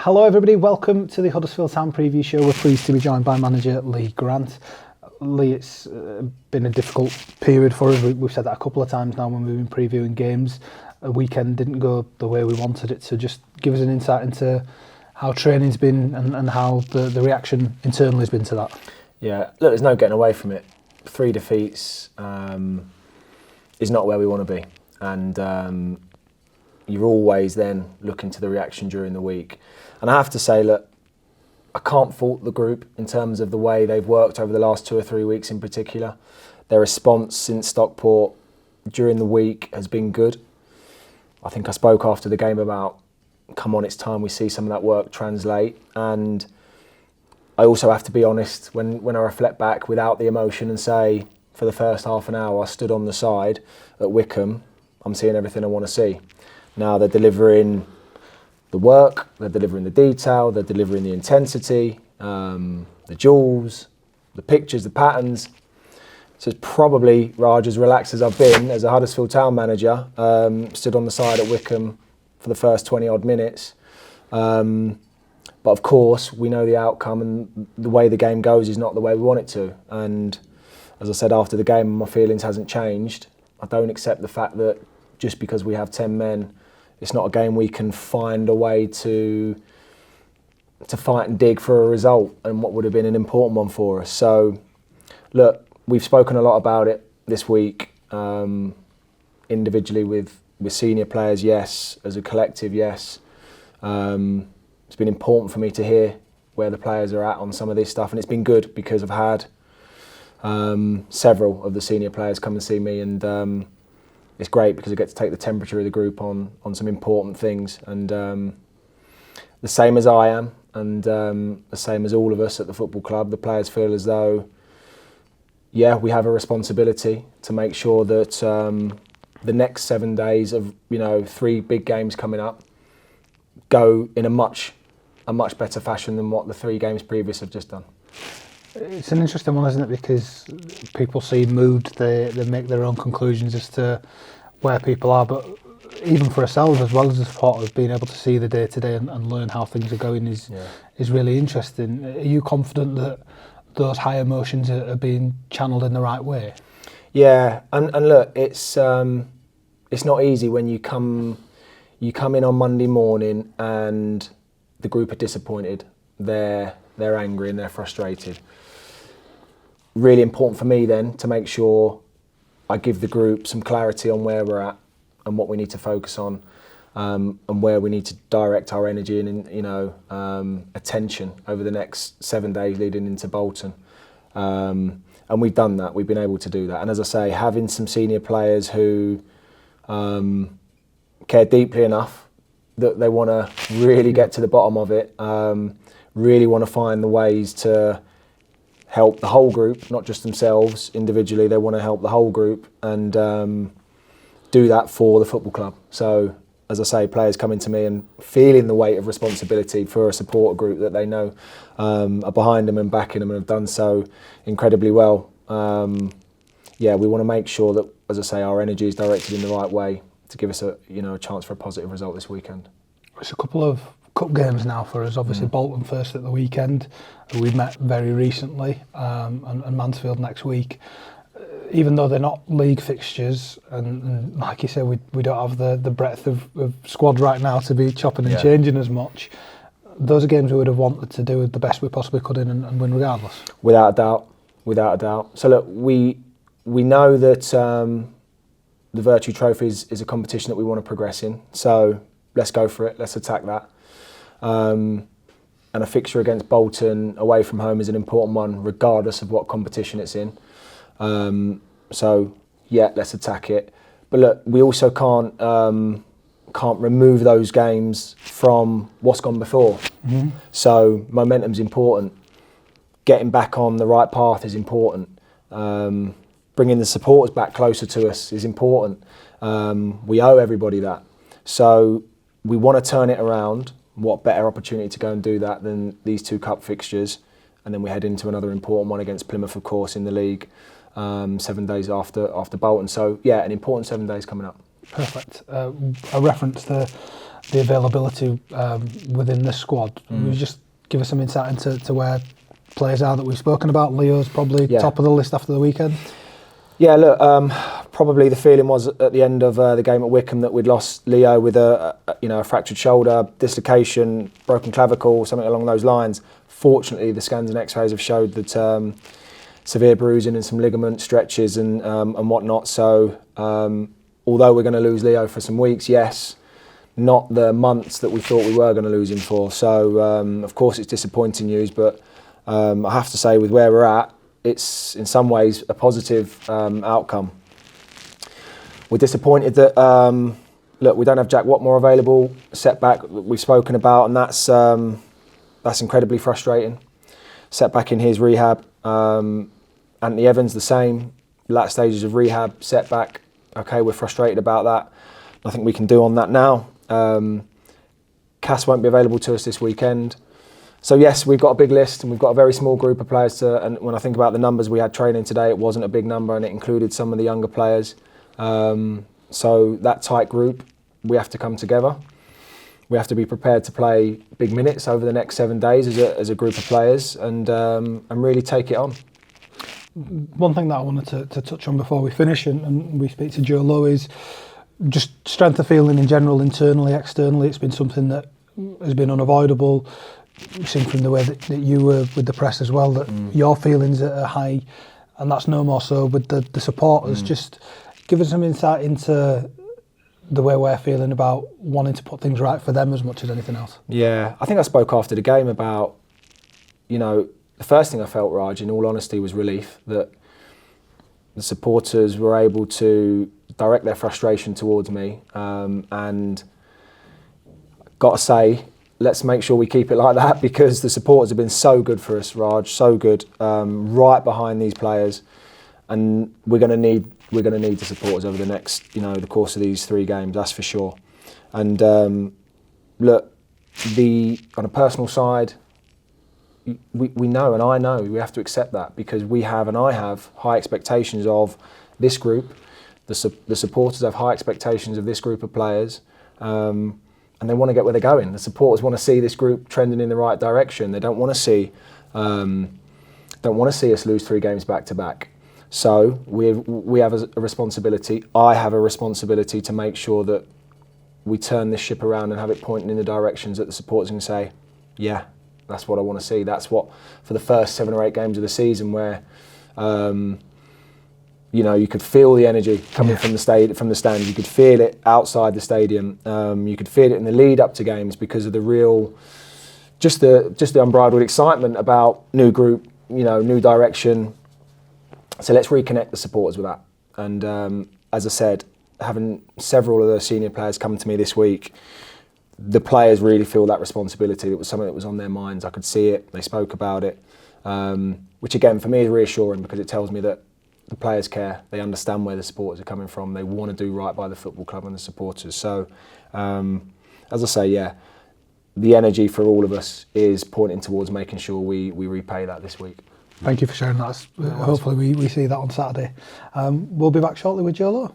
Hello everybody, welcome to the Huddersfield Town Preview Show. We're pleased to be joined by manager Lee Grant. Lee, it's been a difficult period for us. We've said that a couple of times now when we've been previewing games. A weekend didn't go the way we wanted it, so just give us an insight into how training's been and how the reaction internally has been to that. Yeah, look, there's no getting away from it. 3 defeats is not where we want to be. And you're always then looking to the reaction during the week. And I have to say, look, I can't fault the group in terms of the way they've worked over the last 2 or 3 weeks in particular. Their response since Stockport during the week has been good. I think I spoke after the game about, come on, it's time we see some of that work translate. And I also have to be honest when I reflect back without the emotion and say, for the first half an hour, I stood on the side at Wycombe. I'm seeing everything I want to see. Now they're delivering the work, they're delivering the detail, they're delivering the intensity, the jewels, the pictures, the patterns. So it's probably, Raj, as relaxed as I've been as a Huddersfield Town manager, stood on the side at Wycombe for the first 20 odd minutes. But of course, we know the outcome, and the way the game goes is not the way we want it to. And as I said after the game, my feelings hasn't changed. I don't accept the fact that just because we have 10 men, it's not a game we can find a way to fight and dig for a result, and what would have been an important one for us. So, look, we've spoken a lot about it this week, individually with senior players, yes. As a collective, yes. It's been important for me to hear where the players are at on some of this stuff, and it's been good because I've had several of the senior players come and see me, and it's great because I get to take the temperature of the group on some important things. And the same as I am, and the same as all of us at the football club, the players feel as though, yeah, we have a responsibility to make sure that the next 7 days of 3 big games coming up go in a much better fashion than what the 3 games previous have just done. It's an interesting one, isn't it? Because people see mood, they make their own conclusions as to where people are. But even for ourselves, as well as the supporters, being able to see the day-to-day and learn how things are going is really interesting. Are you confident that those high emotions are being channelled in the right way? Yeah, and look, it's not easy when you come in on Monday morning and the group are disappointed, they're angry and they're frustrated. Really important for me then to make sure I give the group some clarity on where we're at and what we need to focus on, and where we need to direct our energy and attention over the next 7 days leading into Bolton. And we've done that. We've been able to do that. And as I say, having some senior players who care deeply enough that they want to really get to the bottom of it, really want to find the ways to help the whole group, not just themselves individually. They want to help the whole group and do that for the football club. So, as I say, players coming to me and feeling the weight of responsibility for a supporter group that they know are behind them and backing them and have done so incredibly well. We want to make sure that, as I say, our energy is directed in the right way to give us a chance for a positive result this weekend. It's a couple of cup games now for us. Obviously, Bolton first at the weekend. We met very recently, and Mansfield next week. Even though they're not league fixtures, and like you said, we don't have the breadth of squad right now to be chopping and changing as much. Those are games we would have wanted to do the best we possibly could in and win regardless. Without a doubt. So look, we know that the Virtue Trophy is a competition that we want to progress in. So let's go for it. Let's attack that. And a fixture against Bolton away from home is an important one, regardless of what competition it's in. Let's attack it. But look, we also can't remove those games from what's gone before. Mm-hmm. So momentum's important. Getting back on the right path is important. Bringing the supporters back closer to us is important. We owe everybody that. So we want to turn it around. What better opportunity to go and do that than these 2 cup fixtures? And then we head into another important one against Plymouth, of course, in the league, 7 days after Bolton. So, yeah, an important 7 days coming up. Perfect. I referenced the the availability within the squad. Will you just give us some insight into where players are that we've spoken about? Leo's probably top of the list after the weekend. Yeah, look, probably the feeling was at the end of the game at Wickham that we'd lost Leo with a fractured shoulder, dislocation, broken clavicle, something along those lines. Fortunately, the scans and X-rays have showed that severe bruising and some ligament stretches and whatnot. So, although we're going to lose Leo for some weeks, yes, not the months that we thought we were going to lose him for. So, of course, it's disappointing news, but I have to say, with where we're at, it's in some ways a positive outcome. We're disappointed that we don't have Jack Watmore available. Setback that we've spoken about, and that's incredibly frustrating. Setback in his rehab. Anthony Evans the same. Last stages of rehab. Setback. Okay, we're frustrated about that. Nothing we can do on that now. Cass won't be available to us this weekend. So yes, we've got a big list and we've got a very small group of players and when I think about the numbers we had training today, it wasn't a big number and it included some of the younger players. So that tight group, we have to come together. We have to be prepared to play big minutes over the next 7 days as a group of players and really take it on. One thing that I wanted to touch on before we finish and we speak to Joe Lowe is just strength of feeling in general, internally, externally. It's been something that has been unavoidable. We've seen from the way that you were with the press as well that your feelings are high, and that's no more so with the supporters. Just give us some insight into the way we're feeling about wanting to put things right for them as much as anything else. Yeah, I think I spoke after the game about, the first thing I felt, Raj, in all honesty, was relief that the supporters were able to direct their frustration towards me, and got to say, let's make sure we keep it like that because the supporters have been so good for us, Raj, so good, right behind these players, and we're going to need the supporters over the next, the course of these 3 games, that's for sure. And look, on a personal side, we know, and I know, we have to accept that because we have, and I have, high expectations of this group. The supporters have high expectations of this group of players. And they want to get where they're going. The supporters want to see this group trending in the right direction. They don't want to see us lose 3 games back to back. So we have a responsibility. I have a responsibility to make sure that we turn this ship around and have it pointing in the directions that the supporters can say, yeah, that's what I want to see. That's what, for the first 7 or 8 games of the season where you could feel the energy coming from the stands. You could feel it outside the stadium. You could feel it in the lead up to games because of the real, just the unbridled excitement about new group, new direction. So let's reconnect the supporters with that. And as I said, having several of the senior players come to me this week, the players really feel that responsibility. It was something that was on their minds. I could see it. They spoke about it, which again for me is reassuring because it tells me that the players care. They understand where the supporters are coming from. They want to do right by the football club and the supporters. So, as I say, yeah, the energy for all of us is pointing towards making sure we repay that this week. Thank you for sharing that. Hopefully we see that on Saturday. We'll be back shortly with Joe Lowe.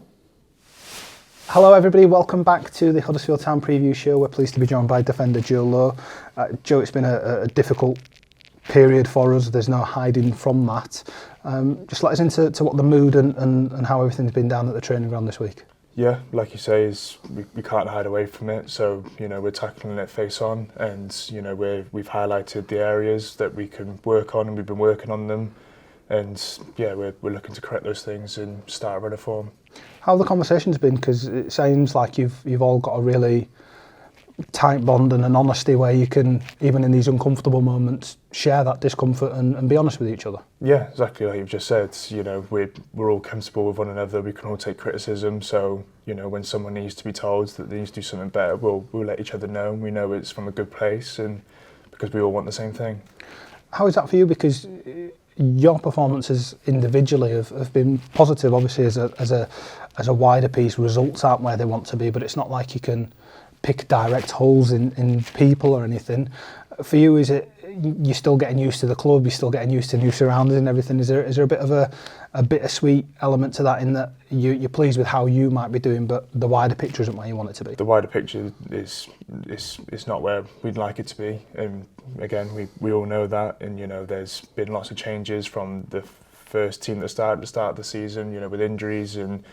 Hello everybody, welcome back to the Huddersfield Town Preview Show. We're pleased to be joined by defender Joe Lowe. Joe, it's been a difficult period for us, there's no hiding from that. Just let us into what the mood and how everything's been down at the training ground this week. Yeah, like you say, we can't hide away from it. So we're tackling it face on, and we've highlighted the areas that we can work on, and we've been working on them. And yeah, we're looking to correct those things and start a run of form. How have the conversations been? Because it seems like you've all got a really tight bond and an honesty where you can, even in these uncomfortable moments, share that discomfort and be honest with each other. Yeah, exactly like you've just said. We're all comfortable with one another. We can all take criticism. So when someone needs to be told that they need to do something better, we'll let each other know. We know it's from a good place, and because we all want the same thing. How is that for you? Because your performances individually have been positive. Obviously, as a wider piece, results aren't where they want to be, but it's not like you can pick direct holes in people or anything. For you, is it you're still getting used to the club, you're still getting used to new surroundings and everything? Is there a bit of a bittersweet element to that, in that you're pleased with how you might be doing, but the wider picture isn't where you want it to be? The wider picture is not where we'd like it to be, and again, we all know that. And there's been lots of changes from the first team that started at the start of the season, with injuries, and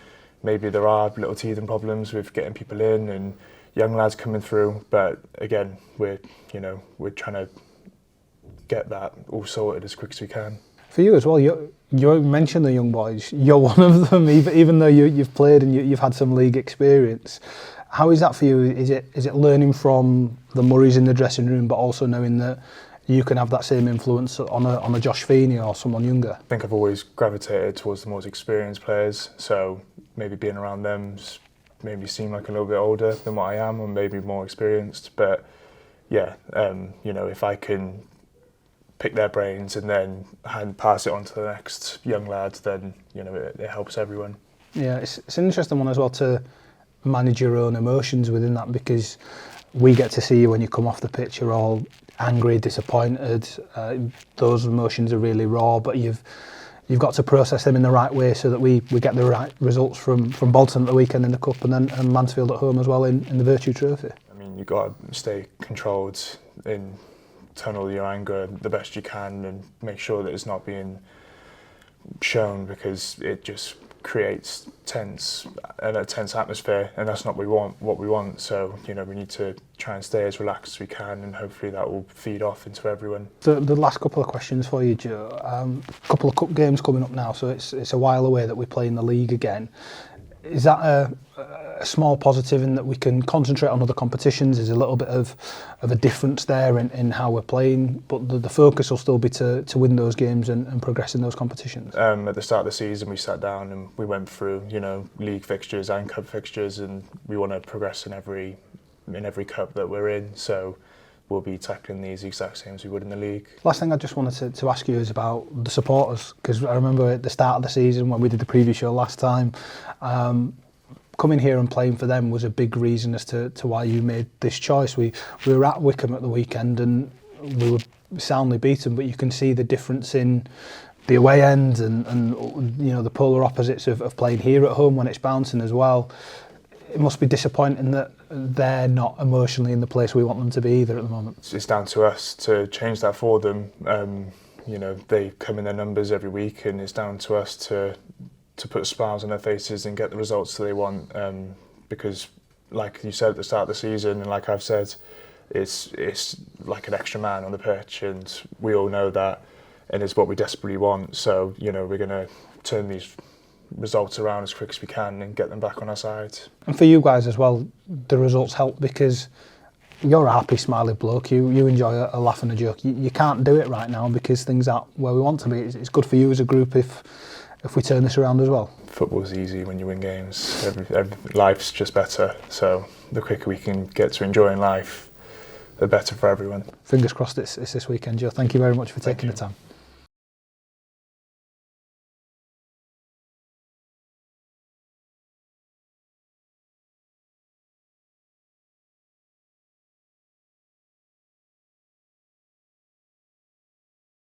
maybe there are little teething problems with getting people in and young lads coming through. But again, we're trying to get that all sorted as quick as we can. For you as well, you mentioned the young boys. You're one of them, even though you've played and you've had some league experience. How is that for you? Is it learning from the Murrays in the dressing room, but also knowing that you can have that same influence on a Josh Feeney or someone younger? I think I've always gravitated towards the most experienced players, so maybe being around them maybe seem like a little bit older than what I am, or maybe more experienced. But yeah, if I can pick their brains and then pass it on to the next young lads, then it helps everyone. Yeah, it's an interesting one as well to manage your own emotions within that, because we get to see you when you come off the pitch, you're all angry, disappointed. Those emotions are really raw, but you've got to process them in the right way so that we get the right results from Bolton at the weekend in the Cup, and Mansfield at home as well in the Virtue Trophy. I mean, you've got to stay controlled and tunnel your anger the best you can and make sure that it's not being shown, because it just creates a tense atmosphere, and that's not what we want. So we need to try and stay as relaxed as we can, and hopefully that will feed off into everyone. The last couple of questions for you, Joe. A couple of cup games coming up now, so it's a while away that we play in the league again. Is that a small positive in that we can concentrate on other competitions? There's a little bit of a difference there in how we're playing, but the focus will still be to win those games and progress in those competitions. At the start of the season, we sat down and we went through league fixtures and cup fixtures, and we want to progress in every cup that we're in. So we'll be tackling these exact same as we would in the league. Last thing I just wanted to ask you is about the supporters, because I remember at the start of the season when we did the preview show last time, coming here and playing for them was a big reason as to why you made this choice. We were at Wickham at the weekend and we were soundly beaten, but you can see the difference in the away end and the polar opposites of playing here at home when it's bouncing as well. It must be disappointing that they're not emotionally in the place we want them to be either at the moment. It's down to us to change that for them. They come in their numbers every week, and it's down to us to put smiles on their faces and get the results that they want. Because, like you said at the start of the season, and like I've said, it's like an extra man on the pitch, and we all know that, and it's what we desperately want. So we're going to turn these results around as quick as we can and get them back on our side. And for you guys as well, the results help because you're a happy, smiley bloke. You enjoy a laugh and a joke. You can't do it right now because things aren't where we want to be. It's good for you as a group if we turn this around as well. Football's easy when you win games. Life's just better. So the quicker we can get to enjoying life, the better for everyone. Fingers crossed it's this weekend, Joe. Thank you very much for taking the time.